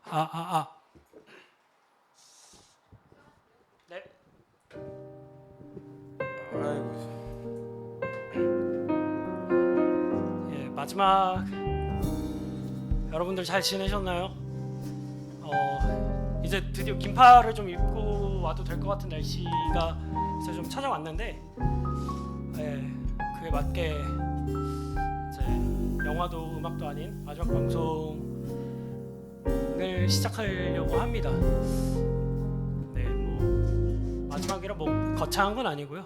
아. 네. 아이고. 예, 마지막 여러분들 잘 지내셨나요? 이제 드디어 긴팔을 좀 입고 와도 될 것 같은 날씨가 이제 좀 찾아왔는데, 예, 그에 맞게 이제 영화도 음악도 아닌 마지막 방송을 시작하려고 합니다. 네, 뭐 마지막이라 뭐 거창한 건 아니고요.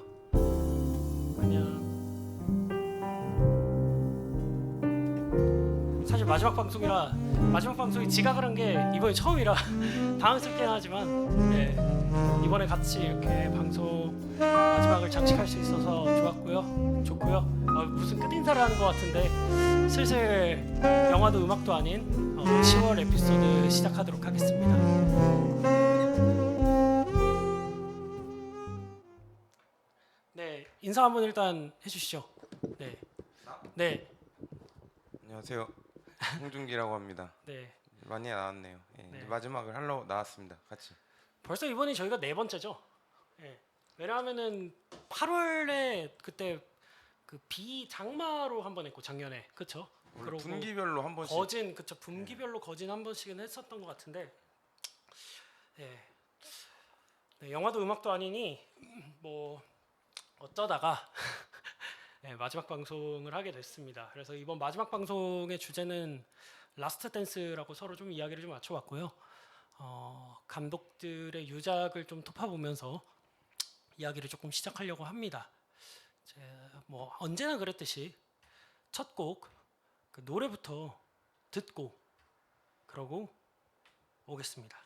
그냥 사실 마지막 방송이라 마지막 방송이 지각을 한 게 이번이 처음이라 당황스럽긴 하지만, 네, 이번에 같이 이렇게 방송 마지막을 장식할 수 있어서 좋고요. 무슨 끝 인사를 하는 것 같은데 슬슬 영화도 음악도 아닌 10월 에피소드 시작하도록 하겠습니다. 네, 인사 한번 일단 해주시죠. 네, 네, 안녕하세요. 홍준기라고 합니다. 네. 많이 나왔네요. 예, 네. 이제 마지막을 하러 나왔습니다. 같이. 벌써 이번이 저희가 네 번째죠. 예. 왜냐하면은 8월에 그때 그 비장마로 한 번 했고 작년에, 그쵸? 원래 그러고 분기별로 한 번씩. 거진, 그쵸? 분기별로 거진 한 번씩은 했었던 것 같은데, 예. 네, 영화도 음악도 아니니 뭐 어쩌다가 예, 마지막 방송을 하게 됐습니다. 그래서 이번 마지막 방송의 주제는 라스트 댄스라고 서로 좀 이야기를 좀 맞춰봤고요. 감독들의 유작을 좀 톱파보면서 이야기를 조금 시작하려고 합니다. 뭐 언제나 그랬듯이 첫 곡 그 노래부터 듣고 그러고 오겠습니다.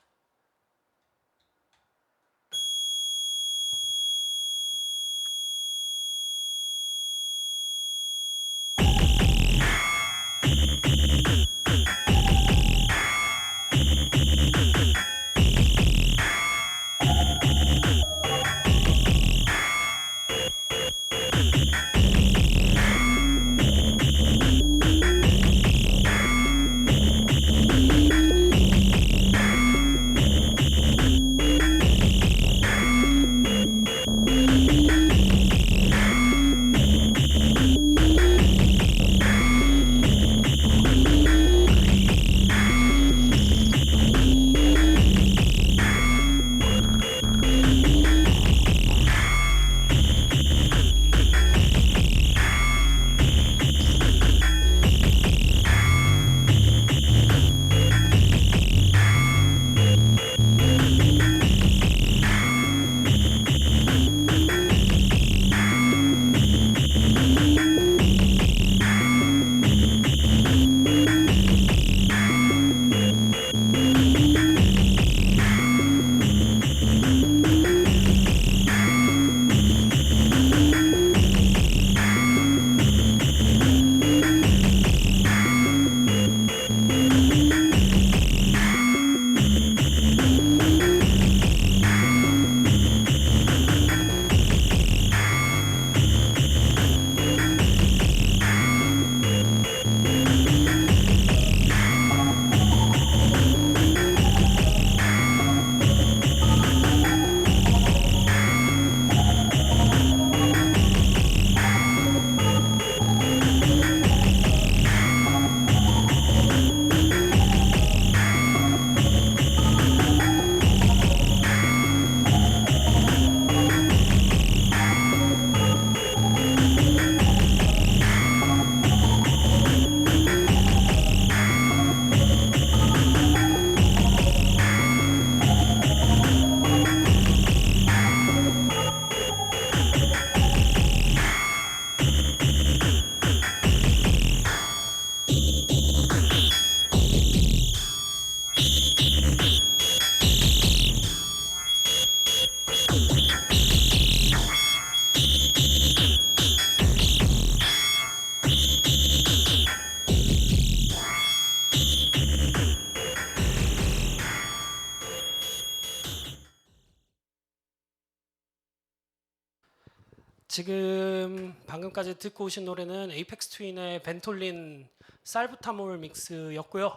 지금 방금까지 듣고 오신 노래는 에이펙스 트윈의 벤톨린 살부타몰 믹스였고요.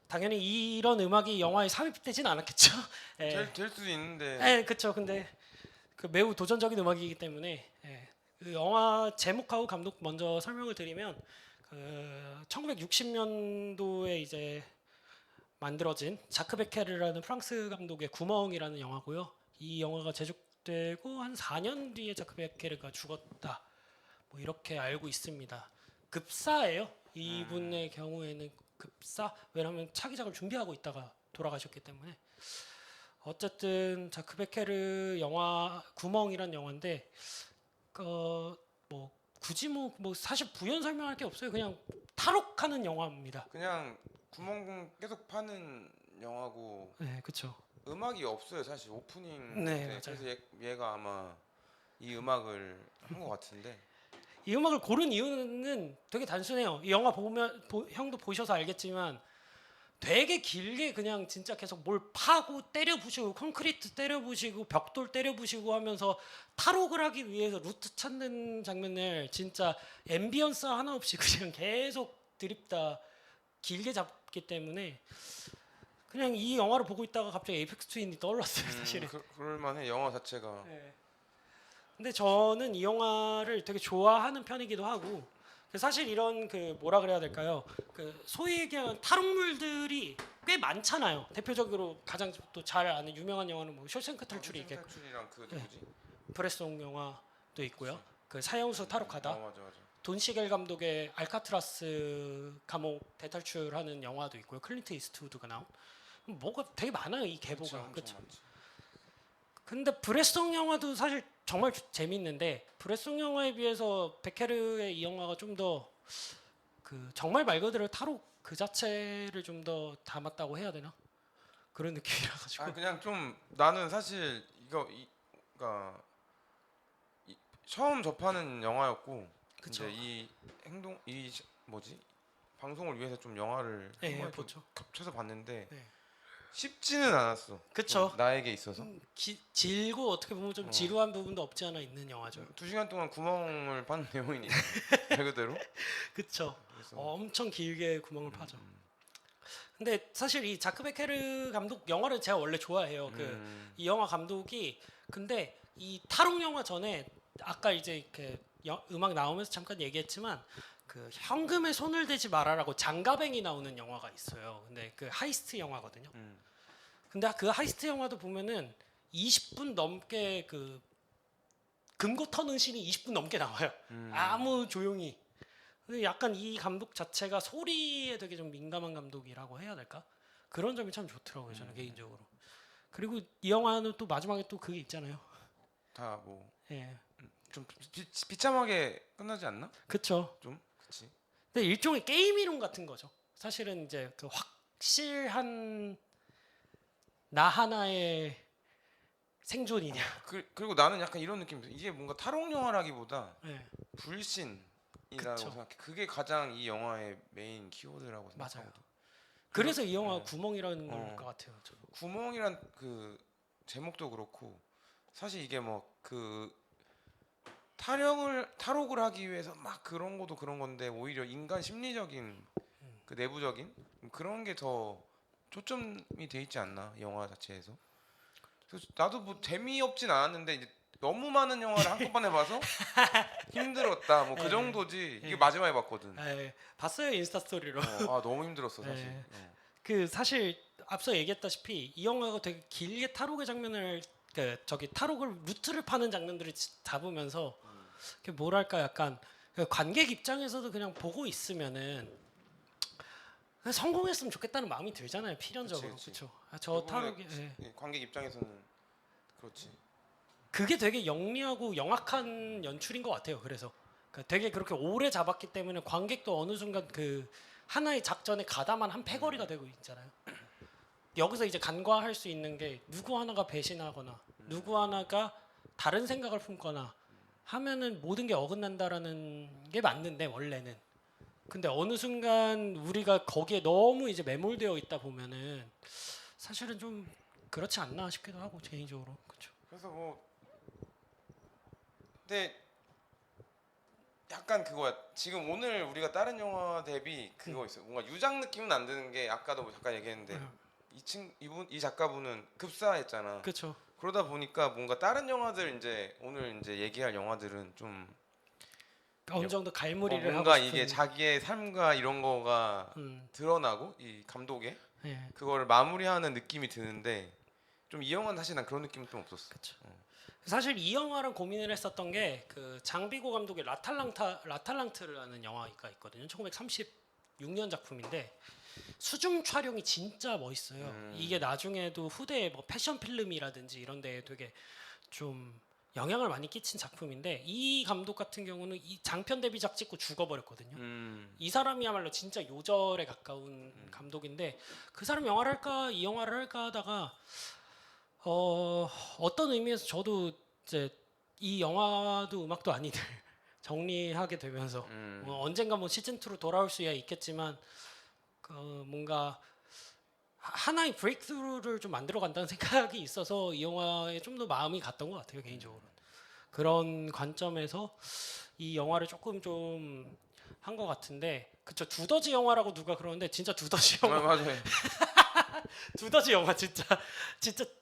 당연히 이런 음악이 영화에 삽입되진 않았겠죠. 예. 될 수도 있는데 예, 그렇죠. 근데 그 매우 도전적인 음악이기 때문에 예. 그 영화 제목하고 감독 먼저 설명을 드리면 그 1960년도에 이제 만들어진 자크 베케르라는 프랑스 감독의 구멍이라는 영화고요. 이 영화가 제작되고 한 4년 뒤에 자크 베케르가 죽었다. 뭐 이렇게 알고 있습니다. 급사예요. 이분의 경우에는 급사. 왜냐하면 차기작을 준비하고 있다가 돌아가셨기 때문에. 어쨌든 자크 베케르 영화 구멍이란 영화인데 뭐 굳이 뭐 사실 부연 설명할 게 없어요. 그냥 탈옥하는 영화입니다. 그냥 구멍 계속 파는 영화고 네, 그렇죠. 음악이 없어요 사실 오프닝 네, 때. 맞아요. 그래서 얘가 아마 이 음악을 한 것 같은데 이 음악을 고른 이유는 되게 단순해요. 이 영화 보면 형도 보셔서 알겠지만 되게 길게 그냥 진짜 계속 뭘 파고 때려 부시고 콘크리트 때려 부시고 벽돌 때려 부시고 하면서 탈옥을 하기 위해서 루트 찾는 장면을 진짜 앰비언스 하나 없이 그냥 계속 드립다 길게 잡기 때문에 그냥 이 영화를 보고 있다가 갑자기 에이펙스 트윈이 떠올랐어요, 사실은. 그럴만해 영화 자체가. 네. 근데 저는 이 영화를 되게 좋아하는 편이기도 하고 사실 이런 그 뭐라 그래야 될까요? 그 소위 얘기하는 탈옥물들이 꽤 많잖아요. 대표적으로 가장 또 잘 아는 유명한 영화는 뭐 쇼생크 탈출이 있겠고 탈출이랑 그 누구지? 브레송 영화도 있고요. 그 사형수 탈옥하다. 맞아. 돈 시겔 감독의 알카트라스 감옥 대탈출하는 영화도 있고요. 클린트 이스트우드가 나온 뭐가 되게 많아요 이 계보가. 그렇죠. 근데 브레송 영화도 사실 정말 재밌는데 브레송 영화에 비해서 베케르의 이 영화가 좀 더 그 정말 말 그대로 탈옥 그 자체를 좀 더 담았다고 해야 되나 그런 느낌이라 가지고. 아 그냥 좀 나는 사실 그러니까 처음 접하는 영화였고 그쵸. 이제 이 행동 이 뭐지 방송을 위해서 좀 영화를 네, 한번 보죠. 겹쳐서 봤는데 네. 쉽지는 않았어. 그쵸. 좀 나에게 있어서 질고 어떻게 보면 좀 지루한 부분도 없지 않아 있는 영화죠. 2시간 동안 구멍을 파는 내용이니까 말 그대로. 그쵸. 그래서 엄청 길게 구멍을 파죠. 근데 사실 이 자크 베케르 감독 영화를 제가 원래 좋아해요. 이 영화 감독이 근데 이 탈옥 영화 전에 아까 이제 이렇게 음악 나오면서 잠깐 얘기했지만 그 현금에 손을 대지 말아라고 장가뱅이 나오는 영화가 있어요. 근데 그 하이스트 영화거든요. 근데 그 하이스트 영화도 보면은 20분 넘게 그 금고 터는 씬이 20분 넘게 나와요. 아무 조용히. 근데 약간 이 감독 자체가 소리에 되게 좀 민감한 감독이라고 해야 될까? 그런 점이 참 좋더라고요, 저는 개인적으로. 그리고 이 영화는 또 마지막에 또 그게 있잖아요. 다 뭐 좀 예, 비참하게 끝나지 않나? 그쵸. 좀 그치. 근데 일종의 게임 이론 같은 거죠. 사실은 이제 그 확실한 나 하나의 생존이냐. 그리고 나는 약간 이런 느낌. 이게 뭔가 탈옥 영화라기보다 예, 불신이라고 그쵸. 생각해. 그게 가장 이 영화의 메인 키워드라고 맞아요. 생각하거든. 그래서 이 영화가 구멍이라는 걸 것 같아요. 저도. 구멍이란 그 제목도 그렇고 사실 이게 뭐 그 탈옥을 하기 위해서 막 그런 것도 그런 건데 오히려 인간 심리적인 그 내부적인 그런 게 더 초점이 돼 있지 않나 영화 자체에서. 그래서 나도 뭐 재미없진 않았는데 이제 너무 많은 영화를 한꺼번에 봐서 힘들었다 뭐 그 예. 정도지. 이게 예. 마지막에 봤거든. 예, 봤어요 인스타 스토리로. 아 너무 힘들었어 사실. 예. 그 사실 앞서 얘기했다시피 이 영화가 되게 길게 탈옥의 장면을 그 저기 탈옥을 루트를 파는 장면들을 잡으면서 그 뭐랄까 약간 그 관객 입장에서도 그냥 보고 있으면은 그냥 성공했으면 좋겠다는 마음이 들잖아요 필연적으로. 그치. 그렇죠. 저 탈옥이 관객 입장에서는 그렇지. 그게 되게 영리하고 영악한 연출인 것 같아요. 그래서 되게 그렇게 오래 잡았기 때문에 관객도 어느 순간 그 하나의 작전에 가담한 한 패거리가 되고 있잖아요. 여기서 이제 간과할 수 있는 게 누구 하나가 배신하거나 누구 하나가 다른 생각을 품거나 하면은 모든 게 어긋난다라는 게 맞는데 원래는. 근데 어느 순간 우리가 거기에 너무 이제 매몰되어 있다 보면은 사실은 좀 그렇지 않나 싶기도 하고 개인적으로. 그렇죠. 그래서 뭐 근데 약간 그거야. 지금 오늘 우리가 다른 영화 대비 그거 있어요. 뭔가 유작 느낌은 안 드는 게 아까도 뭐 잠깐 얘기했는데 이 작가분은 급사했잖아. 그렇죠. 그러다 보니까 뭔가 다른 영화들 이제 오늘 이제 얘기할 영화들은 좀 어느 정도 갈무리를 하고 뭔가 싶은. 이게 자기의 삶과 이런 거가 음, 드러나고 이 감독의 예, 그거를 마무리하는 느낌이 드는데 좀 이 영화는 사실 난 그런 느낌은 좀 없었어. 그렇죠. 사실 이 영화랑 고민을 했었던 게 그 장비고 감독의 라탈랑트라는 영화가 있거든요. 1936년 작품인데 수중 촬영이 진짜 멋있어요. 이게 나중에도 후대에 뭐 패션 필름이라든지 이런 데에 되게 좀 영향을 많이 끼친 작품인데 이 감독 같은 경우는 이 장편 데뷔작 찍고 죽어버렸거든요. 이 사람이야말로 진짜 요절에 가까운 감독인데 그 사람 영화를 할까 이 영화를 할까 하다가 어떤 의미에서 저도 이제 이 영화도 음악도 아니들 정리하게 되면서 언젠가 뭐 시즌 2로 돌아올 수야 있겠지만 그 뭔가 하나의 브레이크스루를 좀 만들어 간다는 생각이 있어서 이 영화에 좀 더 마음이 갔던 것 같아요 개인적으로. 그런 관점에서 이 영화를 조금 좀 한 것 같은데 그쵸 두더지 영화라고 누가 그러는데 진짜 두더지 영화 맞아요. 두더지 영화 진짜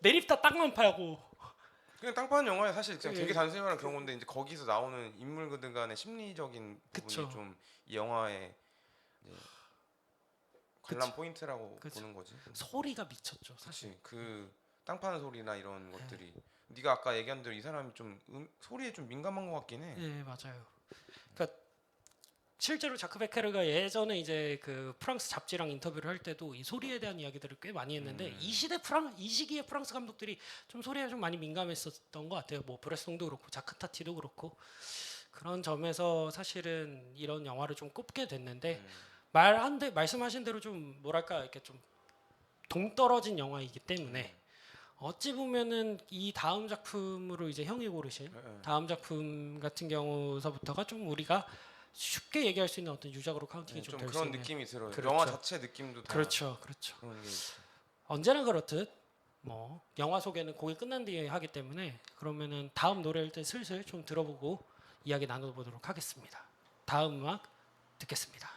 내립다 땅만 파고 그냥 땅 파는 영화에 사실 그냥 되게 예. 단순히 말하면 그런 건데 이제 거기서 나오는 인물들 간의 심리적인 부분이 그쵸. 좀 이 영화의 이제 관람 그쵸. 포인트라고 그쵸. 보는 거지. 소리가 미쳤죠 사실. 사실 그 땅 파는 소리나 이런 것들이 네가 아까 얘기한 대로 이 사람이 좀 소리에 좀 민감한 것 같긴 해. 예 맞아요. 그러니까 실제로 자크 베케르가 예전에 이제 그 프랑스 잡지랑 인터뷰를 할 때도 이 소리에 대한 이야기들을 꽤 많이 했는데 이 시기에 프랑스 감독들이 좀 소리에 좀 많이 민감했었던 것 같아요. 뭐 브레송도 그렇고 자크 타티도 그렇고 그런 점에서 사실은 이런 영화를 좀 꼽게 됐는데 말씀하신 대로 좀 뭐랄까 이렇게 좀 동떨어진 영화이기 때문에 어찌 보면은 이 다음 작품으로 이제 형이 고르신 다음 작품 같은 경우서부터가 좀 우리가 쉽게 얘기할 수 있는 어떤 유작으로 카운팅이 좀 좀 될 수 그런 있는. 느낌이 들어요. 그렇죠. 영화 자체 느낌도 다 그렇죠, 그렇죠. 그런 게 있어. 언제나 그렇듯 뭐 영화 소개는 곡이 끝난 뒤에 하기 때문에 그러면은 다음 노래를 때 슬슬 좀 들어보고 이야기 나눠보도록 하겠습니다. 다음 음악 듣겠습니다.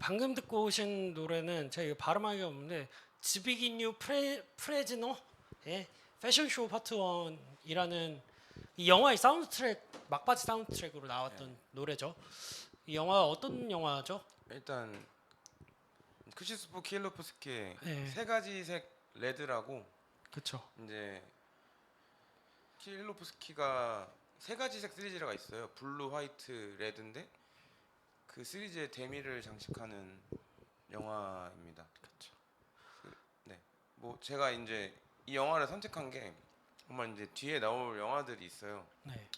방금 듣고 오신 노래는 제가 이거 발음하기가 없는데 지비기뉴 프레즈노의 패션쇼 파트 1이라는 이 영화의 사운드트랙 막바지 사운드트랙으로 나왔던 노래죠. 이 영화 어떤 영화죠? 일단 크시스프 키엘로프스키의 네. 세 가지 색 레드라고 그렇죠. 이제 키엘로프스키가 세 가지 색 시리즈가 있어요. 블루, 화이트, 레드인데 그 시리즈의 대미를 장식하는 영화입니다. 그렇죠. 네, 뭐 제가 이제 이 영화를 선택한 게 정말 이제 뒤에 나올 영화들이 있어요. 네.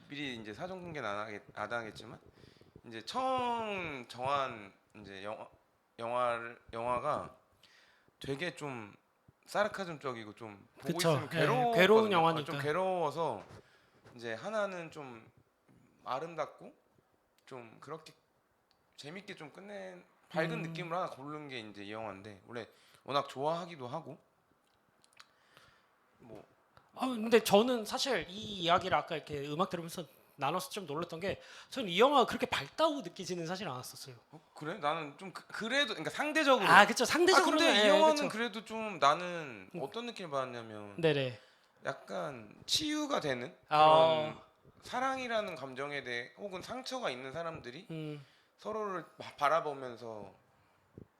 미리 이제 사전 공개는 안 하겠지만 이제 처음 정한 이제 영화가 되게 좀 사르카즘적이고 좀 보고 그쵸. 있으면 괴로운 괴로운 영화니까. 좀 괴로워서 이제 하나는 좀 아름답고 좀 그렇게 재밌게 좀 끝낸 밝은 느낌으로 하나 고른 게 이제 이 영화인데 원래 워낙 좋아하기도 하고 뭐 근데 저는 사실 이 이야기를 아까 이렇게 음악 들으면서 나눠서 좀 놀랐던 게 저는 이 영화가 그렇게 밝다고 느끼지는 사실 않았었어요. 그래? 나는 좀 그래도 그러니까 상대적으로 그쵸. 상대적으로. 근데 이 영화는 그쵸. 그래도 좀 나는 어떤 느낌을 받았냐면 네네. 약간 치유가 되는 아. 그런 사랑이라는 감정에 대해 혹은 상처가 있는 사람들이 음. 서로를 바라보면서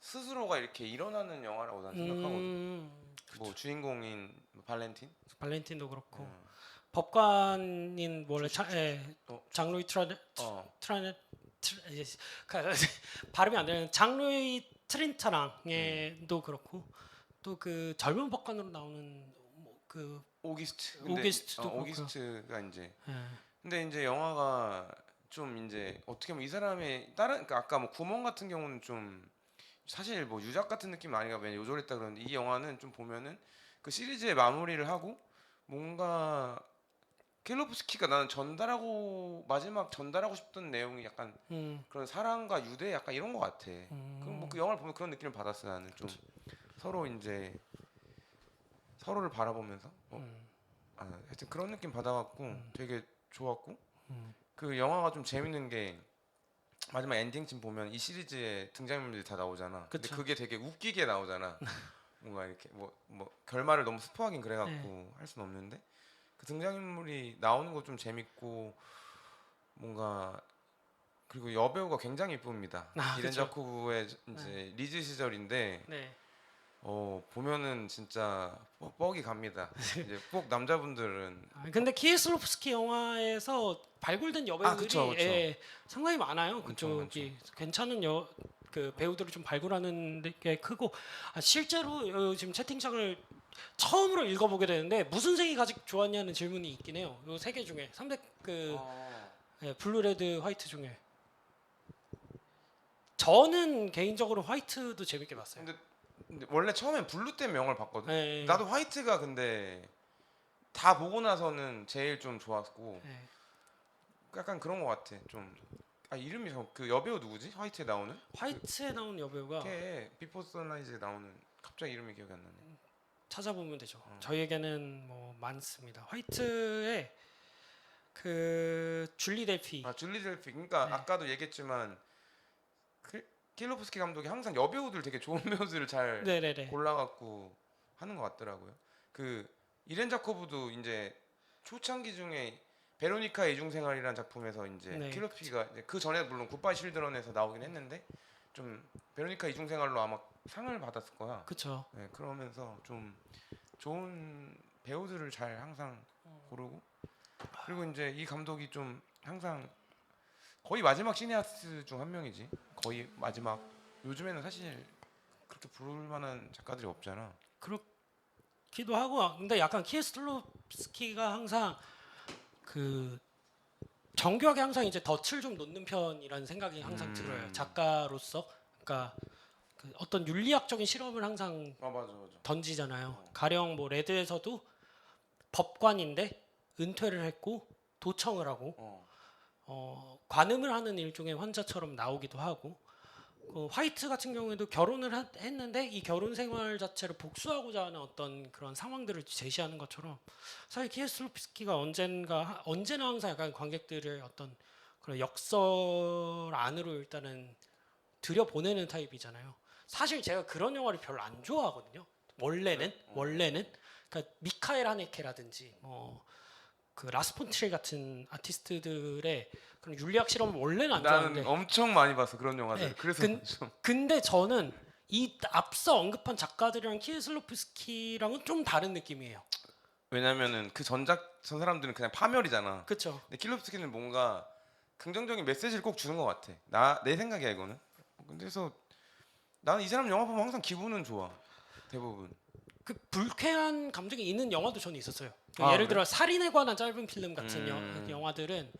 스스로가 이렇게 일어나는 영화라고 난 생각하거든. 뭐 주인공인 발렌틴, 발렌틴도 그렇고 음, 법관인 원래 어, 장루이 어, 트라네 발음이 안 되는 장루이 트린타랑도 그렇고 또 그 젊은 법관으로 나오는 그 오기스트. 오기스트도 그렇고요. 오기스트가 이제 예. 근데 이제 영화가 좀 이제 어떻게 보면 이 사람의 다른 그러니까 아까 뭐 구몬 같은 경우는 좀 사실 뭐 유작 같은 느낌 아니가 왜냐 요절했다 그러는데 이 영화는 좀 보면은 그 시리즈의 마무리를 하고 뭔가 킬로프스키가 나는 마지막 전달하고 싶던 내용이 약간 음. 그런 사랑과 유대 약간 이런 거 같아. 그럼 뭐 그 영화를 보면 그런 느낌을 받았어 나는 좀 서로 이제 서로를 바라보면서 하여튼 그런 느낌 받아갖고 되게 좋았고 그 영화가 좀 재밌는 게 마지막 엔딩쯤 보면 이 시리즈의 등장인물들이 다 나오잖아. 근데 그쵸. 그게 되게 웃기게 나오잖아. 뭔가 이렇게 뭐 결말을 너무 스포하긴 그래갖고 할 수는 없는데 그 등장인물이 나오는 거 좀 재밌고 뭔가 그리고 여배우가 굉장히 이쁩니다. 이렌 그쵸. 자코브의 이제 리즈 시절인데 네. 보면은 진짜 뻑이 갑니다. 이제 꼭 남자분들은 근데 키슬로프스키 영화에서 발굴된 여배우들이 그쵸. 상당히 많아요. 엄청 그쪽이 괜찮은 그 배우들을 좀 발굴하는 게 크고 실제로 지금 채팅창을 처음으로 읽어보게 되는데 무슨 색이 가장 좋았냐는 질문이 있긴 해요. 요 세 개 중에 300 블루, 레드, 화이트 중에 저는 개인적으로 화이트도 재밌게 봤어요. 근데 원래 처음엔 블루 때문에 영화를 봤거든. 네. 나도 화이트가 근데 다 보고 나서는 제일 좀 좋았고 네. 약간 그런 것 같아. 좀 이름이 그 여배우 누구지? 화이트에 나오는? 화이트에 나온 여배우가 걔 비포 선라이즈에 나오는 갑자기 이름이 기억이 안 나네. 찾아보면 되죠. 저희에게는 뭐 많습니다. 화이트의 그 줄리 델피. 줄리 델피. 그러니까 네. 아까도 얘기했지만 킬로프스키 감독이 항상 여배우들 되게 좋은 배우들을 잘 네네네. 골라갖고 하는 것 같더라고요. 그 이렌 자코브도 이제 초창기 중에 베로니카 이중생활이라는 작품에서 이제 네. 킬로프스키가 이제 그 전에 물론 굿바이 실드런에서 나오긴 했는데 좀 베로니카 이중생활로 아마 상을 받았을 거야. 그렇죠. 네, 그러면서 좀 좋은 배우들을 잘 항상 고르고 그리고 이제 이 감독이 좀 항상 거의 마지막 시네아스 중 한 명이지. 거의 마지막. 요즘에는 사실 그렇게 부를 만한 작가들이 없잖아. 그렇기도 하고 근데 약간 키슬로프스키가 항상 그 정교하게 항상 이제 덫을 좀 놓는 편이라는 생각이 항상 들어요. 작가로서 그러니까 그 어떤 윤리학적인 실험을 항상 맞아. 던지잖아요. 가령 뭐 레드에서도 법관인데 은퇴를 했고 도청을 하고 관음을 하는 일종의 환자처럼 나오기도 하고 화이트 같은 경우에도 결혼을 했는데 이 결혼 생활 자체를 복수하고자 하는 어떤 그런 상황들을 제시하는 것처럼 사실 키슬로프스키가 언제나 항상 약간 관객들의 어떤 그런 역설 안으로 일단은 들여보내는 타입이잖아요. 사실 제가 그런 영화를 별로 안 좋아하거든요. 원래는 그러니까 미카엘 하네케라든지 그 라스폰트릴 같은 아티스트들의 그런 윤리학 실험을 원래는 안 나는 좋아하는데 엄청 많이 봤어 그런 영화들. 네, 그래서 좀 근데 저는 이 앞서 언급한 작가들이랑 키슬로프스키랑은 좀 다른 느낌이에요. 왜냐면은 그 전작 전 사람들은 그냥 파멸이잖아. 그렇죠. 근데 킬로프스키는 뭔가 긍정적인 메시지를 꼭 주는 것 같아. 내 생각이야 이거는. 그래서 나는 이 사람 영화 보면 항상 기분은 좋아. 대부분. 그 불쾌한 감정이 있는 영화도 저는 있었어요. 아, 예를 그래? 들어 살인에 관한 짧은 필름 같은 영화들은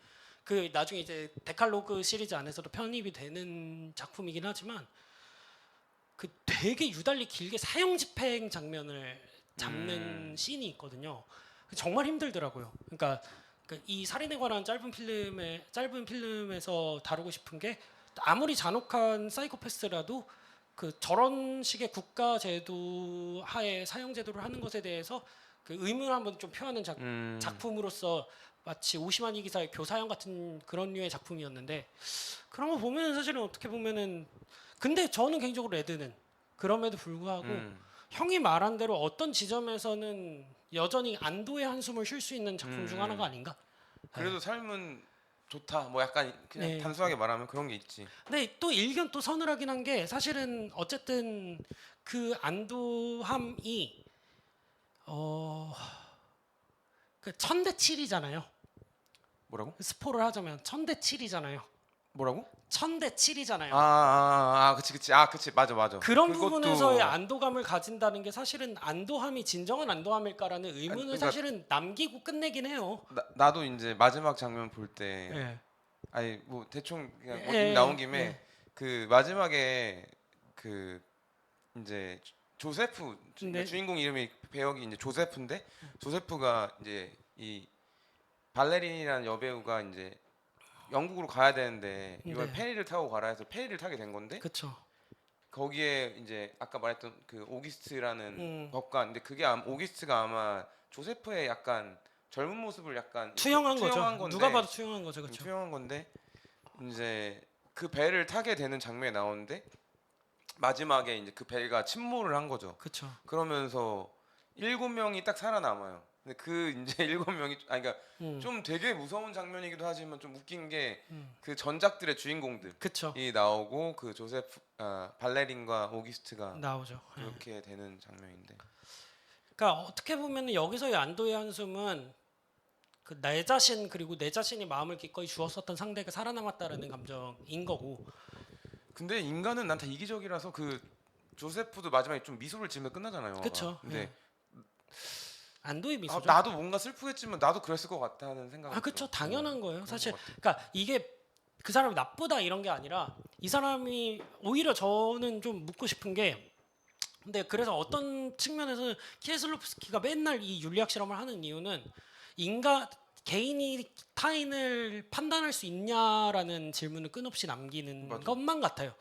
그 나중에 이제 데칼로그 시리즈 안에서도 편입이 되는 작품이긴 하지만 그 되게 유달리 길게 사형 집행 장면을 잡는 씬이 있거든요. 정말 힘들더라고요. 그러니까 이 살인에 관한 짧은 필름에서 다루고 싶은 게 아무리 잔혹한 사이코패스라도 그 저런 식의 국가 제도 하에 사형 제도를 하는 것에 대해서 그 의문을 한번 좀 표하는 작품으로서 마치 오시마니 기사의 교사형 같은 그런 류의 작품이었는데 그런 거 보면 사실은 어떻게 보면은 근데 저는 개인적으로 레드는 그럼에도 불구하고 형이 말한 대로 어떤 지점에서는 여전히 안도의 한숨을 쉴 수 있는 작품 중 하나가 아닌가. 그래도 삶은 좋다. 뭐 약간 그냥 네. 단순하게 말하면 그런 게 있지. 근데 또 일견 또 서늘하긴 한 게 사실은 어쨌든 그 안도함이 그 1000대7이잖아요. 뭐라고? 스포를 하자면 1000대7이잖아요. 뭐라고? 1000대7이잖아요. 그치. 그치. 맞아. 그런 그것도- 부분에서의 안도감을 가진다는 게 사실은 안도함이 진정한 안도함일까라는 의문을 그러니까- 사실은 남기고 끝내긴 해요. 나도 이제 마지막 장면 볼 때 예. 아니 뭐 대충 그냥 예, 나온 김에 예. 그 마지막에 그 이제 조세프 네. 주인공 이름이 배역이 이제 조세프인데 조세프가 이제 이 발레린이라는 여배우가 이제 영국으로 가야 되는데 이걸 네. 페리를 타고 가라 해서 페리를 타게 된 건데 그렇죠. 거기에 이제 아까 말했던 그 오기스트라는 음. 법관 근데 그게 오기스트가 아마 조세프의 약간 젊은 모습을 약간 투영한 거죠. 건데, 누가 봐도 투영한 거죠. 그렇죠. 투영한 건데 이제 그 배를 타게 되는 장면이 나오는데 마지막에 이제 그 배가 침몰을 한 거죠. 그렇죠. 그러면서 7명이 딱 살아남아요. 근데 그 이제 7명이 그러니까 좀 되게 무서운 장면이기도 하지만 좀 웃긴 게 그 전작들의 주인공들이 그렇죠. 나오고 그 조세프 발레린과 오기스트가 나오죠. 예. 그렇게 되는 장면인데. 그러니까 어떻게 보면 여기서의 안도의 한숨은 그 내 자신 그리고 내 자신이 마음을 기꺼이 주었었던 상대가 살아남았다라는 감정인 거고. 근데 인간은 난 다 이기적이라서 그 조세프도 마지막에 좀 미소를 지으면 끝나잖아요. 영화가. 그쵸. 근데 안도의 미소죠. 나도 뭔가 슬프겠지만 나도 그랬을 것 같다는 생각. 그렇죠. 당연한 거예요. 사실 것 같아요. 그러니까 이게 그 사람이 나쁘다 이런 게 아니라 이 사람이 오히려 저는 좀 묻고 싶은 게 근데 그래서 어떤 측면에서는 키에슬로프스키가 맨날 이 윤리학 실험을 하는 이유는 개인이 타인을 판단할 수 있냐라는 질문을 끊없이 남기는 맞아. 것만 같아요.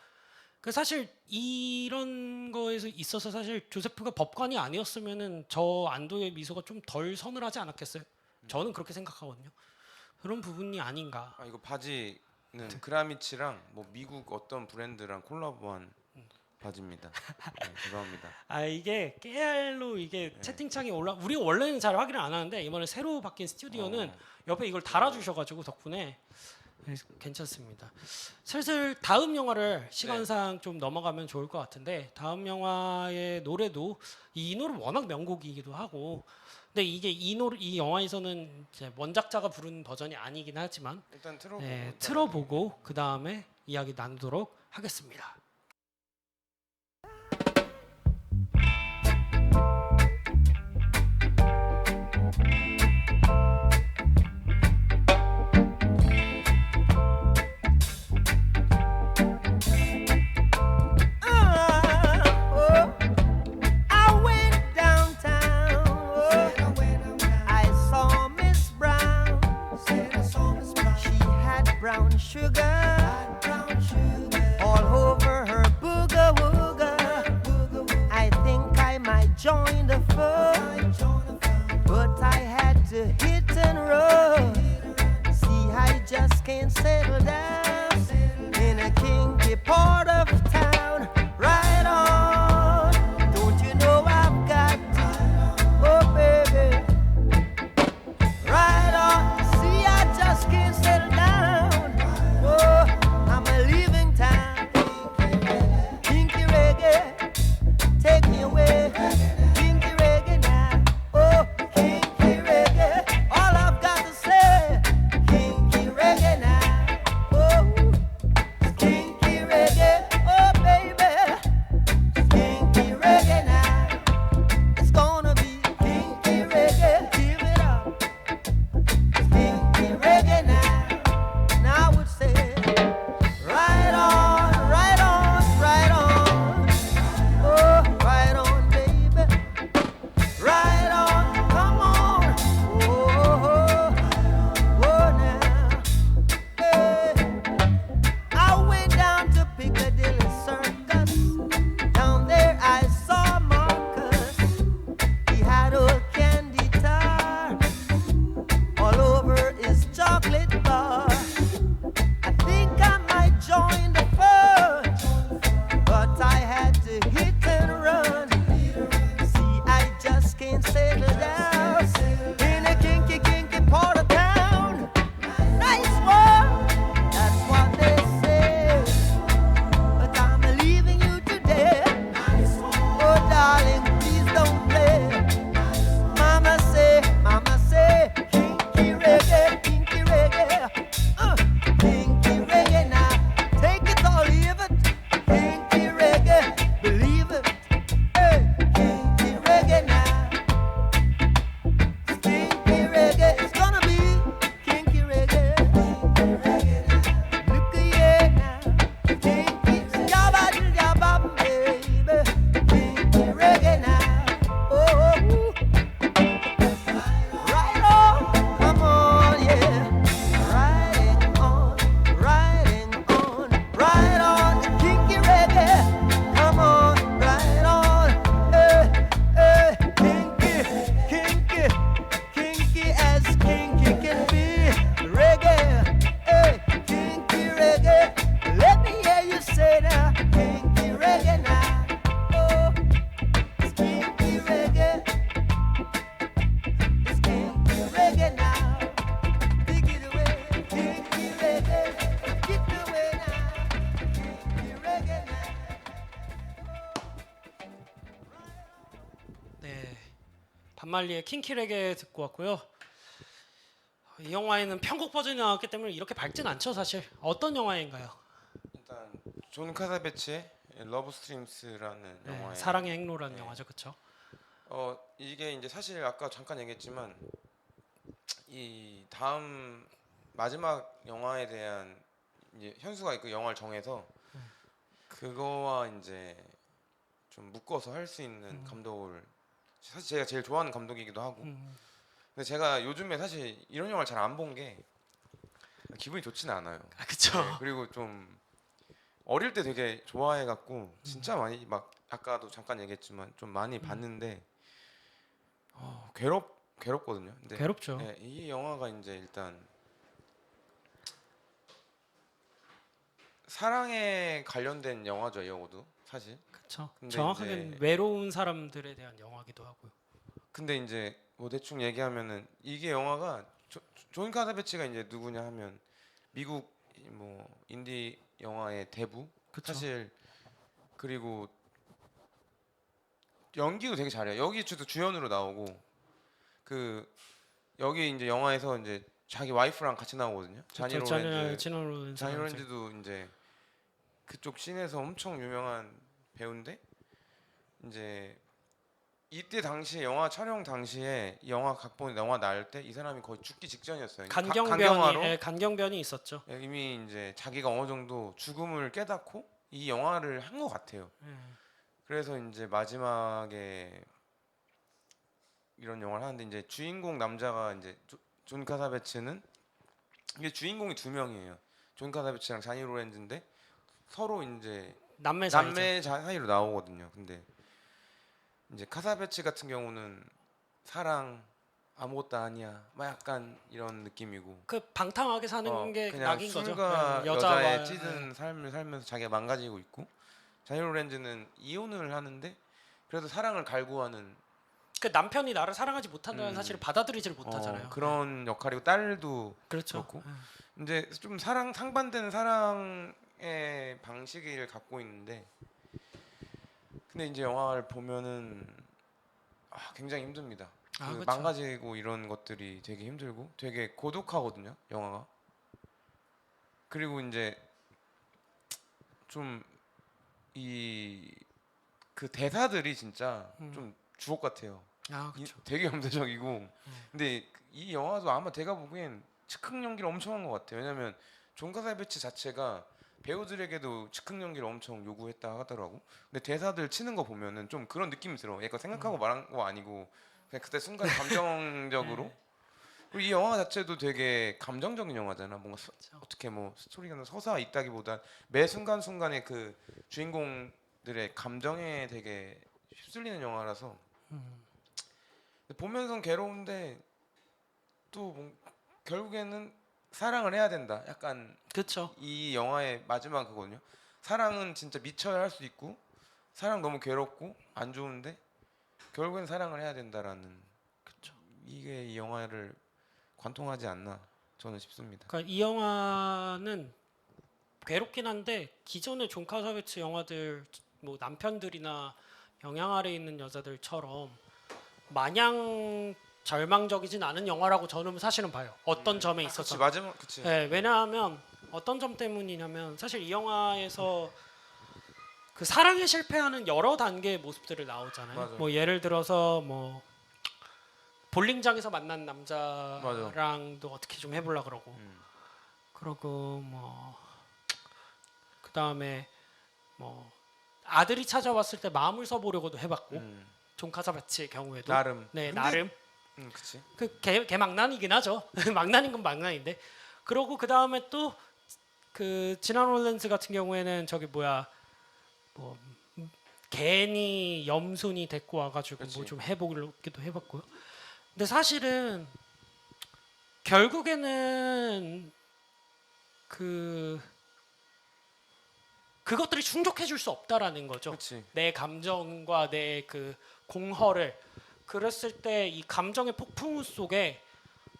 그 사실 이런 거에서 있어서 사실 조세프가 법관이 아니었으면은 저 안도의 미소가 좀 덜 서늘하지 않았겠어요? 저는 그렇게 생각하거든요. 그런 부분이 아닌가. 이거 바지는 그라미치랑 뭐 미국 어떤 브랜드랑 콜라보한 바지입니다. 네, 죄송합니다. 이게 깨알로 이게 채팅창이 우리 원래는 잘 확인을 안 하는데 이번에 새로 바뀐 스튜디오는 옆에 이걸 달아주셔가지고 덕분에 괜찮습니다. 슬슬 다음 영화를 시간상 좀 넘어가면 좋을 것 같은데 다음 영화의 노래도 이 노래 워낙 명곡이기도 하고 근데 이게 이 영화에서는 이제 원작자가 부른 버전이 아니긴 하지만 일단 틀어보고 틀어보고 그 다음에 이야기 나누도록 하겠습니다. Sugar all over her booga wooga. I think I might join the fun, but I had to hit and run. See, I just can't settle down in a kinky part of 반말리의 킹키레게 듣고 왔고요. 이 영화에는 편곡 버전이 나왔기 때문에 이렇게 밝진 않죠 사실. 어떤 영화인가요? 일단 존 카사베츠의 러브 스트림스라는 네, 영화에 사랑의 행로라는 네. 영화죠, 그렇죠? 이게 이제 사실 아까 잠깐 얘기했지만 이 다음 마지막 영화에 대한 이제 현수가 그 영화를 정해서 그거와 이제 좀 묶어서 할 수 있는 감독을 사실 제가 제일 좋아하는 감독이기도 하고 근데 제가 요즘에 사실 이런 영화를 잘 안 본 게 기분이 좋지는 않아요. 아, 그렇죠. 네, 그리고 좀 어릴 때 되게 좋아해갖고 진짜 많이 막 아까도 잠깐 얘기했지만 좀 많이 봤는데 괴롭거든요. 근데 괴롭죠. 네, 이 영화가 이제 일단 사랑에 관련된 영화죠, 이거도 사실. 그렇죠. 근데 정확하게 이제- 외로운 사람들에 대한 영화기도 하고요. 근데 이제 뭐 대충 얘기하면은 이게 영화가 존 카사베츠가 이제 누구냐 하면 미국 뭐 인디 영화의 대부. 그쵸. 사실 그리고 연기도 되게 잘해요. 여기 주연으로 나오고 그 여기 이제 영화에서 이제 자기 와이프랑 같이 나오거든요. 자니 로렌즈. 자니 로렌즈도 이제 그쪽 씬에서 엄청 유명한 배우인데 이제 이때 당시에 영화 촬영 당시에 영화 각본 영화 나올 때 이 사람이 거의 죽기 직전이었어요. 간경화로 간경변이 있었죠. 이미 이제 자기가 어느 정도 죽음을 깨닫고 이 영화를 한 것 같아요. 예. 그래서 이제 마지막에 이런 영화를 하는데 이제 주인공 남자가 이제 존 카사베츠는 이게 주인공이 두 명이에요. 존 카사베츠랑 자니 로렌즈인데 서로 이제 남매 사이죠. 남매 사이로 나오거든요. 근데 이제 카사베츠 같은 경우는 사랑 아무것도 아니야, 막 약간 이런 느낌이고 그 방탕하게 사는 게 그냥 낙인 거죠. 술과 예, 여자의 찌든 삶을 살면서 자기가 망가지고 있고 자니 로렌즈는 이혼을 하는데 그래도 사랑을 갈구하는 그 남편이 나를 사랑하지 못한다는 음. 사실을 받아들이지를 못하잖아요. 그런 역할이고 딸도 그렇죠. 그렇고 이제 좀 상반되는 사랑의 방식을 갖고 있는데 근데 이제 영화를 보면은 굉장히 힘듭니다. 아, 그쵸. 망가지고 이런 것들이 되게 힘들고 되게 고독하거든요, 영화가. 그리고 이제 좀 이 그 대사들이 진짜 좀 주옥 같아요. 아, 그렇죠. 되게 염세적이고 근데 이 영화도 아마 제가 보기엔 즉흥 연기를 엄청 한 것 같아요. 왜냐면 존 카사베츠 자체가 배우들에게도 즉흥 연기를 엄청 요구했다 하더라고. 근데 대사들 치는 거 보면은 좀 그런 느낌이 들어. 얘가 생각하고 말한 거 아니고 그냥 그때 순간 감정적으로. 네. 그리고 이 영화 자체도 되게 감정적인 영화잖아. 뭔가 어떻게 뭐 스토리가 서사 있다기보단 매 순간순간에 그 주인공들의 감정에 되게 휩쓸리는 영화라서 보면선 괴로운데 또 결국에는 사랑을 해야 된다. 약간 그렇죠. 이 영화의 마지막 그거든요. 사랑은 진짜 미쳐야 할 수 있고 사랑 너무 괴롭고 안 좋은데 결국엔 사랑을 해야 된다라는 그렇죠. 이게 이 영화를 관통하지 않나 저는 싶습니다. 그러니까 이 영화는 괴롭긴 한데 기존의 존 카사베츠 영화들 뭐 남편들이나 영향 아래 있는 여자들처럼 마냥 절망적이진 않은 영화라고 저는 사실은 봐요. 어떤 점에 그치 있어서. 마지막 그치. 네, 왜냐하면 어떤 점 때문이냐면 사실 이 영화에서 그 사랑에 실패하는 여러 단계의 모습들을 나오잖아요. 맞아. 뭐 예를 들어서 뭐 볼링장에서 만난 남자랑도 어떻게 좀 해보려 그러고, 그러고 뭐 그 다음에 뭐 아들이 찾아왔을 때 마음을 써보려고도 해봤고, 존 카사베츠의 경우에도 나름. 네 근데- 나름 그치. 개 망난이긴 하죠. 망난인 건 망난인데. 그러고 그 다음에 또 그 지난 롤랜스 같은 경우에는 저기 뭐야 뭐 괜히 염순이 데리고 와가지고 뭐 그치. 좀 해보기도 해봤고요. 근데 사실은 결국에는 그것들이 충족해줄 수 없다라는 거죠. 그치. 내 감정과 내 그 공허를 그랬을 때 이 감정의 폭풍우 속에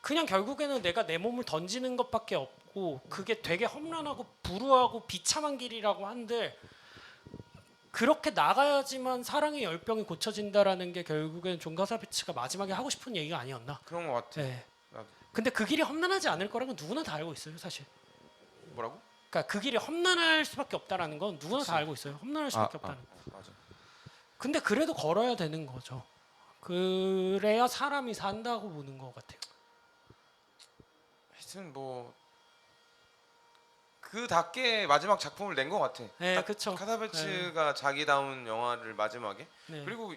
그냥 결국에는 내가 내 몸을 던지는 것밖에 없고 그게 되게 험난하고 불우하고 비참한 길이라고 한들 그렇게 나가야지만 사랑의 열병이 고쳐진다라는 게 결국엔 존 카사비츠가 마지막에 하고 싶은 얘기가 아니었나. 그런 것 같아. 네. 나도. 근데 그 길이 험난하지 않을 거라는 건 누구나 다 알고 있어요, 사실. 뭐라고? 그러니까 그 길이 험난할 수밖에 없다라는 건 누구나 다 알고 있어요. 험난할 수밖에 없다는. 맞아. 근데 그래도 걸어야 되는 거죠. 그래야 사람이 산다고 보는 것 같아요. 하여튼 뭐 그답게 마지막 작품을 낸 것 같아. 네, 딱 그쵸. 카사베츠가 자기다운 영화를 마지막에. 네. 그리고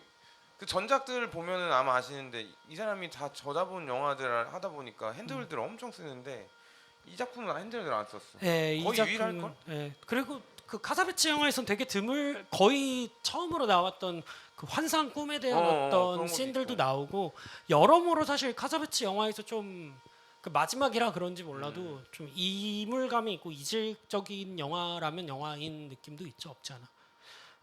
그 전작들 보면은 아마 아시는데 이 사람이 다 저자본 영화들을 하다 보니까 핸드홀드를 엄청 쓰는데 이 작품은 핸드홀드를 안 썼어. 네, 이 거의 작품은, 유일할걸? 네. 그리고 그 카사베츠 영화에선 되게 드물 거의 처음으로 나왔던 그 환상 꿈에 대한 그런 어떤 것도 씬들도 있고. 나오고 여러모로 사실 카사베츠 영화에서 좀 그 마지막이라 그런지 몰라도 음. 좀 이물감이 있고 이질적인 영화라면 영화인 느낌도 있죠, 없지 않아.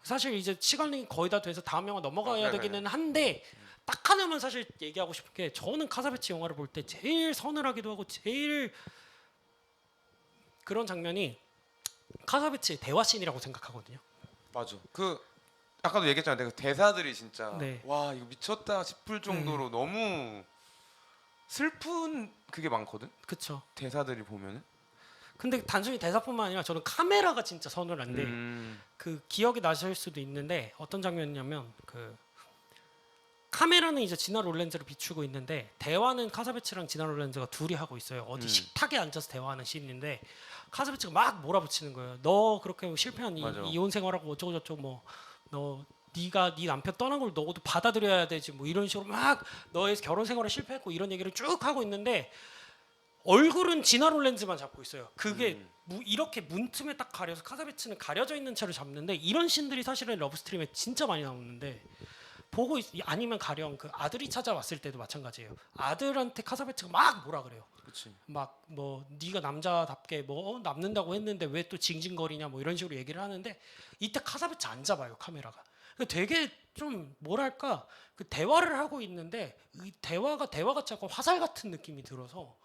사실 이제 시간이 거의 다 돼서 다음 영화 넘어가야 그래. 되기는 한데 딱 하나만 사실 얘기하고 싶은 게 저는 카사베츠 영화를 볼 때 제일 서늘하기도 하고 제일 그런 장면이 카사베츠의 대화 씬이라고 생각하거든요. 맞아. 그 아까도 얘기했잖아. 내가 대사들이 진짜 네. 와 이거 미쳤다 싶을 정도로 너무 슬픈 그게 많거든. 그렇죠. 대사들이 보면은. 근데 단순히 대사뿐만 아니라 저는 카메라가 진짜 서늘한데 그 기억이 나실 수도 있는데 어떤 장면이냐면 그 카메라는 이제 지나 롤렌즈를 비추고 있는데 대화는 카사베츠랑 지나 롤렌즈가 둘이 하고 있어요. 어디 식탁에 앉아서 대화하는 씬인데 카사베츠가 막 몰아붙이는 거예요. 너 그렇게 실패한 맞아. 이혼 생활하고 어쩌고 저쩌고 뭐 너 네가 네 남편 떠난 걸 너도 받아들여야 되지 뭐 이런 식으로 막 너의 결혼 생활에 실패했고 이런 얘기를 쭉 하고 있는데 얼굴은 지나 롤렌즈만 잡고 있어요. 그게 이렇게 문틈에 딱 가려서 카사베츠는 가려져 있는 채로 잡는데 이런 씬들이 사실은 러브스트림에 진짜 많이 나오는데 보고 아니면 가령 그 아들이 찾아왔을 때도 마찬가지예요. 아들한테 카사베츠가 막 뭐라 그래요. 그렇지. 막 뭐 네가 남자답게 뭐 남는다고 했는데 왜 또 징징거리냐 뭐 이런 식으로 얘기를 하는데 이때 카사베츠 안 잡아요 카메라가. 되게 좀 뭐랄까 그 대화를 하고 있는데 이 대화가 자꾸 화살 같은 느낌이 들어서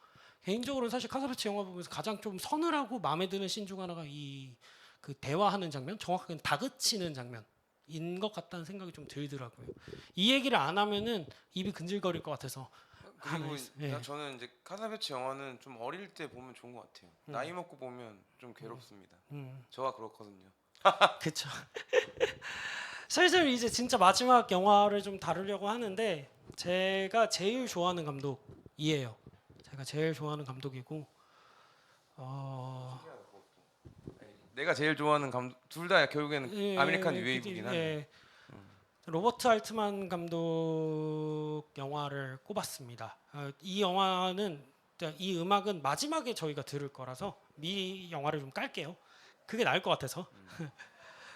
개인적으로는 사실 카사베츠 영화 보면서 가장 좀 서늘하고 마음에 드는 씬 중 하나가 이 그 대화하는 장면, 정확하게 다그치는 장면인 것 같다는 생각이 좀 들더라고요. 이 얘기를 안 하면은 입이 근질거릴 것 같아서. 그리고 예. 저는 이제 카사베츠 영화는 좀 어릴 때 보면 좋은 것 같아요. 나이 먹고 보면 좀 괴롭습니다. 저가 그렇거든요. 그렇죠. 슬슬 이제 진짜 마지막 영화를 좀 다루려고 하는데 제가 제일 좋아하는 감독이에요. 제가 제일 좋아하는 감독이고 내가 제일 좋아하는 감독 둘 다 결국에는 아메리칸 웨이브긴 한데. 예. 로버트 알트만 감독 영화를 꼽았습니다. 이 영화는 이 음악은 마지막에 저희가 들을 거라서 미 영화를 좀 깔게요. 그게 나을 것 같아서.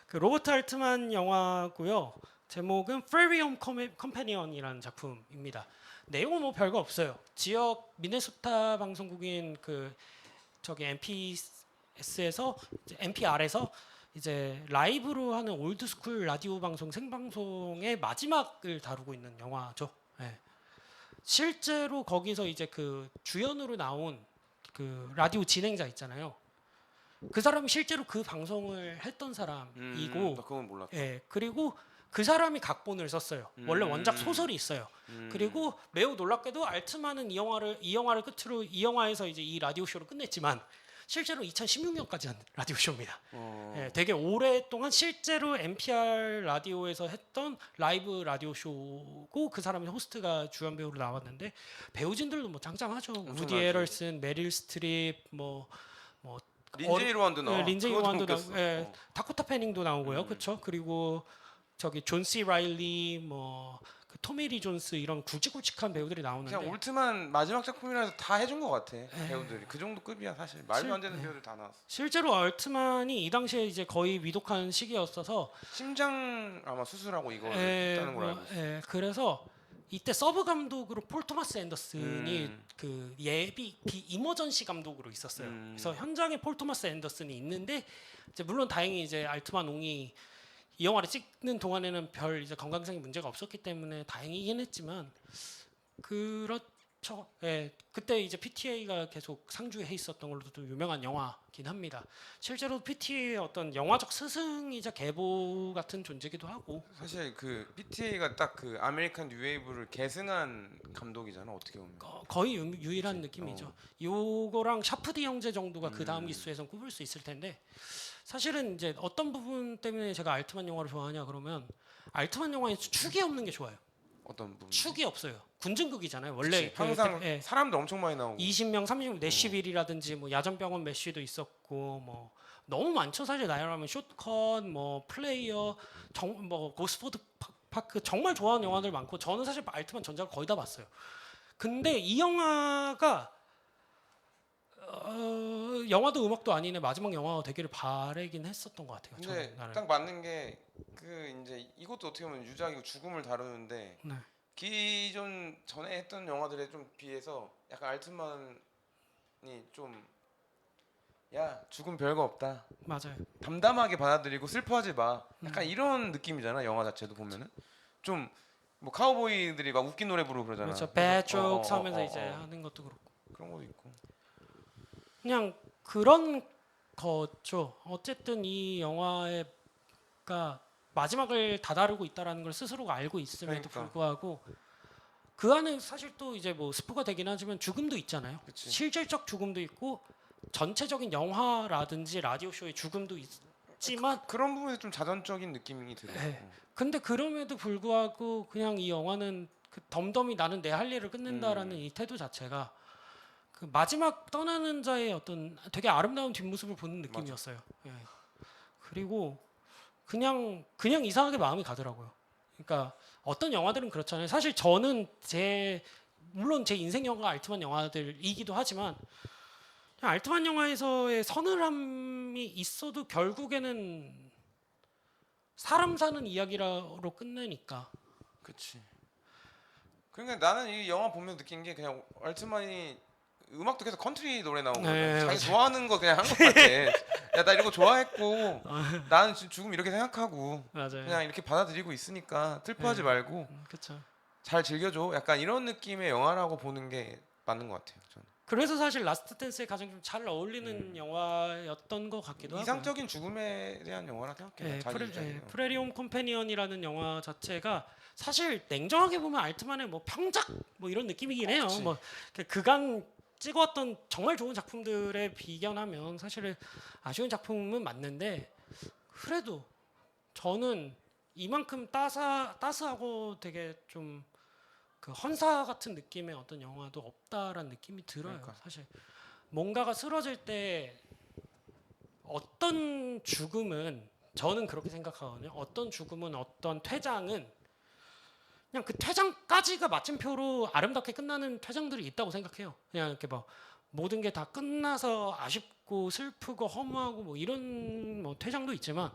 그 로버트 알트만 영화고요. 제목은 프레리엄 컴패니언이라는 작품입니다. 내용은 뭐 별거 없어요. 지역 미네소타 방송국인 그 저기 MPS에서 NPR에서 이제 라이브로 하는 올드스쿨 라디오 방송 생방송의 마지막을 다루고 있는 영화죠. 예. 실제로 거기서 이제 그 주연으로 나온 그 라디오 진행자 있잖아요. 그 사람이 실제로 그 방송을 했던 사람이고, 나 그건 몰랐다. 예. 그리고 그 사람이 각본을 썼어요. 원래 원작 소설이 있어요. 그리고 매우 놀랍게도 알트만은 이 영화를 끝으로 이 영화에서 이제 이 라디오 쇼를 끝냈지만 실제로 2016년까지 한 라디오 쇼입니다. 예, 되게 오랫동안 실제로 NPR 라디오에서 했던 라이브 라디오 쇼고 그 사람이 호스트가 주연 배우로 나왔는데 배우진들도 뭐 짱짱하죠. 우디 엄청나죠. 에럴슨, 메릴 스트립, 뭐 린제이 로한도 나와. 린제이 그것도 로한도 웃겼어. 나오고, 예, 다코타 패닝도 나오고요, 그렇죠. 그리고 저기 존 씨 라일리, 뭐 그 토미 리 존스 이런 굵직굵직한 배우들이 나오는데 그냥 올트만 마지막 작품이라서 다 해준 것 같아. 배우들이 그 정도 급이야 사실. 말도 안 되는 배우들 다 나왔어. 실제로 얼트만이 이 당시에 이제 거의 위독한 시기였어서 심장 아마 수술하고 이거 했다는 걸 알고 있어. 그래서 이때 서브 감독으로 폴 토마스 앤더슨이 그 예비 이머전시 감독으로 있었어요. 그래서 현장에 폴 토마스 앤더슨이 있는데 이제 물론 다행히 이제 알트만 옹이 이 영화를 찍는 동안에는 별 이제 건강상의 문제가 없었기 때문에 다행이긴 했지만 예, 그때 이제 PTA가 계속 상주해 있었던 걸로도 좀 유명한 영화긴 합니다. 실제로 PTA의 어떤 영화적 스승이자 계보 같은 존재기도 하고. 사실 그 PTA가 딱 그 아메리칸 뉴웨이브를 계승한 감독이잖아 어떻게 보면. 거의 유일한 느낌이죠. 요거랑 샤프디 형제 정도가 그 다음 음. 기수에선 꼽을 수 있을 텐데 사실은 이제 어떤 부분 때문에 제가 알트만 영화를 좋아하냐 그러면 알트만 영화에 축이 없는 게 좋아요. 어떤 부분? 축이 없어요. 군증극이잖아요. 원래 그치. 항상 예, 사람도 엄청 많이 나오고. 20명, 30명, 내시빌이라든지 뭐 야전병원 메쉬도 있었고 뭐 너무 많죠. 사실 나열하면 숏컷, 뭐 플레이어, 뭐 고스포드 파크 정말 좋아하는 영화들 많고 저는 사실 알트만 전작을 거의 다 봤어요. 근데 이 영화가 영화도 음악도 아니네 마지막 영화가 되기를 바라긴 했었던 것 같아요. 근데 저는 나름. 딱 맞는 게 그 이제 이것도 어떻게 보면 유작이고 죽음을 다루는데 네. 기존 전에 했던 영화들에 좀 비해서 약간 알트만이 좀 야 죽음 별거 없다 맞아요. 담담하게 받아들이고 슬퍼하지 마 약간 이런 느낌이잖아 영화 자체도 보면은 좀 뭐 카우보이들이 막 웃긴 노래 부르고 그러잖아. 그렇죠. 그래서 배쪽 하면서 이제 하는 것도 그렇고. 그런 것도 있고. 그냥 그런 거죠. 어쨌든 이 영화가 마지막을 다다루고 있다라는 걸 스스로가 알고 있음에도 그러니까. 불구하고 그 안에 사실 또 이제 뭐 스포가 되긴 하지만 죽음도 있잖아요. 그치. 실질적 죽음도 있고 전체적인 영화라든지 라디오 쇼의 죽음도 있지만 그런 부분에 좀 자전적인 느낌이 들어. 네. 근데 그럼에도 불구하고 그냥 이 영화는 그 덤덤히 나는 내 할 일을 끝낸다라는 이 태도 자체가 그 마지막 떠나는 자의 어떤 되게 아름다운 뒷모습을 보는 느낌이었어요. 예. 그리고 그냥 이상하게 마음이 가더라고요. 그러니까 어떤 영화들은 그렇잖아요. 사실 저는 물론 제 인생 영화가 알트만 영화들이기도 하지만 그냥 알트만 영화에서의 서늘함이 있어도 결국에는 사람 사는 이야기로 끝내니까. 그치. 그러니까 나는 이 영화 보면 느낀 게 그냥 알트만이 음악도 계속 컨트리 노래 나오고 네, 자기 맞아요. 좋아하는 거 그냥 한 것 같아. 야 나 이런 거 좋아했고 나는 지금 죽음 이렇게 생각하고 맞아요. 그냥 이렇게 받아들이고 있으니까 슬퍼하지 말고 그렇죠. 잘 즐겨줘. 약간 이런 느낌의 영화라고 보는 게 맞는 것 같아요. 저는. 그래서 사실 라스트 댄스에 가장 좀 잘 어울리는 영화였던 것 같기도 하고요. 이상적인 죽음에 대한 영화라 생각해요. 네, 자기 입장에서. 프레리움 컴패니언이라는 영화 자체가 사실 냉정하게 보면 알트만의 뭐 평작 뭐 이런 느낌이긴 해요. 그치. 뭐 그간 찍어왔던 정말 좋은 작품들에 비견하면 사실은 아쉬운 작품은 맞는데 그래도 저는 이만큼 따스하고 되게 좀 그 헌사 같은 느낌의 어떤 영화도 없다라는 느낌이 들어요. 그러니까. 사실 뭔가가 쓰러질 때 어떤 죽음은 저는 그렇게 생각하거든요. 어떤 죽음은 어떤 퇴장은 그냥 그 퇴장까지가 마침표로 아름답게 끝나는 퇴장들이 있다고 생각해요. 그냥 이렇게 뭐 모든 게 다 끝나서 아쉽고 슬프고 허무하고 뭐 이런 뭐 퇴장도 있지만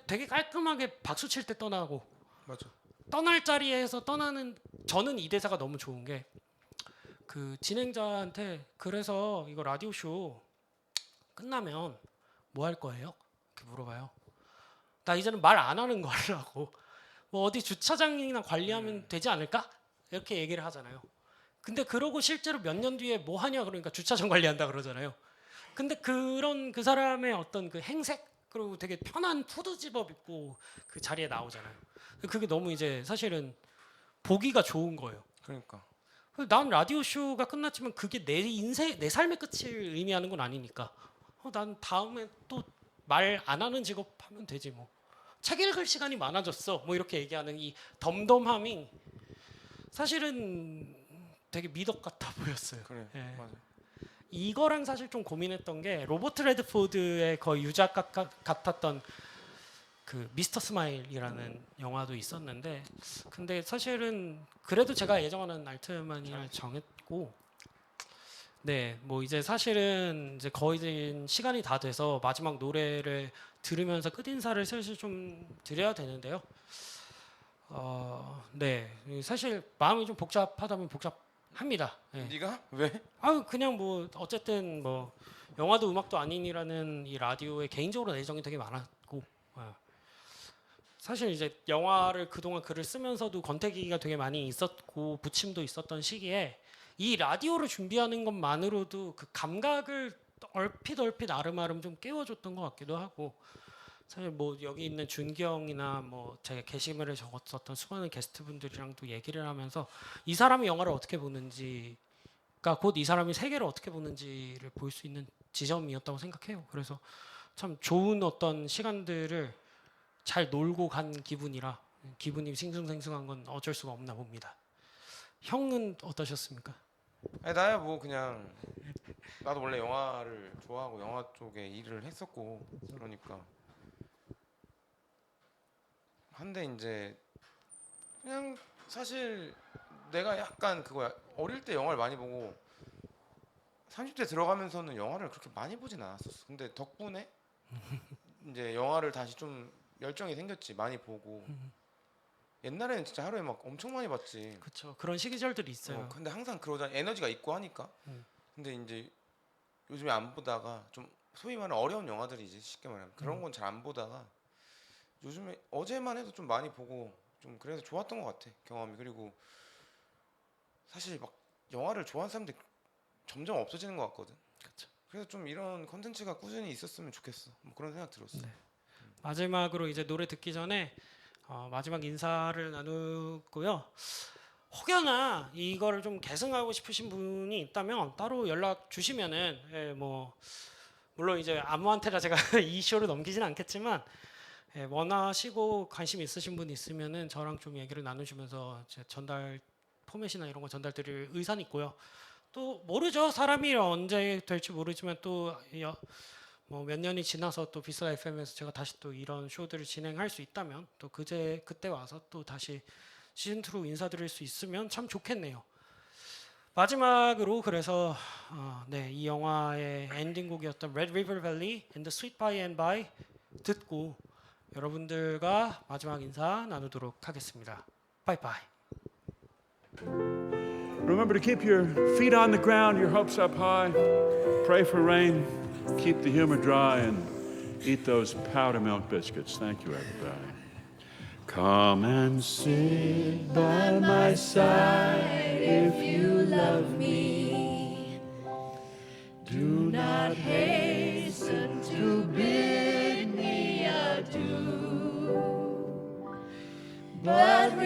되게 깔끔하게 박수 칠 때 떠나고 맞아. 떠날 자리에서 떠나는 저는 이 대사가 너무 좋은 게 그 진행자한테 그래서 이거 라디오 쇼 끝나면 뭐 할 거예요? 이렇게 물어봐요. 나 이제는 말 안 하는 거 하려고. 뭐 어디 주차장이나 관리하면 되지 않을까? 이렇게 얘기를 하잖아요. 근데 그러고 실제로 몇 년 뒤에 뭐 하냐 그러니까 주차장 관리한다 그러잖아요. 근데 그런 그 사람의 어떤 그 행색 그리고 되게 편한 푸드 집업 입고 그 자리에 나오잖아요. 그게 너무 이제 사실은 보기가 좋은 거예요. 그러니까. 난 라디오 쇼가 끝났지만 그게 내 인생 내 삶의 끝을 의미하는 건 아니니까. 난 다음에 또 말 안 하는 직업 하면 되지 뭐. 책 읽을 시간이 많아졌어. 뭐 이렇게 얘기하는 이 덤덤함이 사실은 되게 미덕 같아 보였어요. 그래. 예. 맞아. 이거랑 사실 좀 고민했던 게 로버트 레드포드의 거의 유작 같았던 그 미스터 스마일이라는 영화도 있었는데 근데 사실은 그래도 제가 예정하는 알트만이를 정했고 네 뭐 이제 사실은 이제 거의 시간이 다 돼서 마지막 노래를 들으면서 끝인사를 슬슬 좀 드려야 되는데요. 네 사실 마음이 좀 복잡하다면 복잡합니다. 네. 네가 왜? 그냥 뭐 어쨌든 뭐 영화도 음악도 아닌이라는 이 라디오에 개인적으로 애정이 되게 많았고 사실 이제 영화를 그동안 글을 쓰면서도 권태기가 되게 많이 있었고 부침도 있었던 시기에 이 라디오를 준비하는 것만으로도 그 감각을 얼핏 아름아름 좀 깨워줬던 것 같기도 하고 사실 뭐 여기 있는 준기 형이나 뭐 제가 게시물에 적었었던 수많은 게스트분들이랑도 얘기를 하면서 이 사람이 영화를 어떻게 보는지가 곧 이 사람이 세계를 어떻게 보는지를 볼 수 있는 지점이었다고 생각해요. 그래서 참 좋은 어떤 시간들을 잘 놀고 간 기분이라 기분이 싱숭생숭한 건 어쩔 수가 없나 봅니다. 형은 어떠셨습니까? 아니 나야 뭐 그냥 나도 원래 영화를 좋아하고 영화 쪽에 일을 했었고 그러니까 한데 이제 그냥 사실 내가 약간 그거야 어릴 때 영화를 많이 보고 30대 들어가면서는 영화를 그렇게 많이 보진 않았었어. 근데 덕분에 이제 영화를 다시 좀 열정이 생겼지. 많이 보고 옛날에는 진짜 하루에 막 엄청 많이 봤지. 그렇죠. 그런 시기절들이 있어요. 근데 항상 그러잖아. 에너지가 있고 하니까. 근데 이제 요즘에 안 보다가 좀 소위 말하는 어려운 영화들이지 쉽게 말하면 그런 건 잘 안 보다가 요즘에 어제만 해도 좀 많이 보고 좀 그래서 좋았던 것 같아 경험이. 그리고 사실 막 영화를 좋아하는 사람들 점점 없어지는 것 같거든. 그렇죠. 그래서 좀 이런 컨텐츠가 꾸준히 있었으면 좋겠어. 뭐 그런 생각 들었어. 네. 마지막으로 이제 노래 듣기 전에 마지막 인사를 나누고요. 혹여나 이거를 좀 계승하고 싶으신 분이 있다면 따로 연락 주시면은 뭐 물론 이제 아무한테나 제가 이 쇼를 넘기진 않겠지만 원하시고 관심 있으신 분 있으면은 저랑 좀 얘기를 나누시면서 제 전달 포맷이나 이런 거 전달드릴 의사는 있고요. 또 모르죠. 사람이 언제 될지 모르지만 또 뭐 몇 년이 지나서 또 비스라 FM에서 제가 다시 또 이런 쇼들을 진행할 수 있다면 또 그때 와서 또 다시 시즌 2로 인사드릴 수 있으면 참 좋겠네요. 마지막으로 그래서 이 영화의 엔딩곡이었던 Red River Valley and the Sweet By and By 듣고 여러분들과 마지막 인사 나누도록 하겠습니다. 바이바이. Remember to keep your feet on the ground, your hopes up high. Pray for rain, keep the humor dry, and eat those powder milk biscuits. Thank you, everybody. Come and sit by my side if you love me. Do not hasten to bid me adieu, but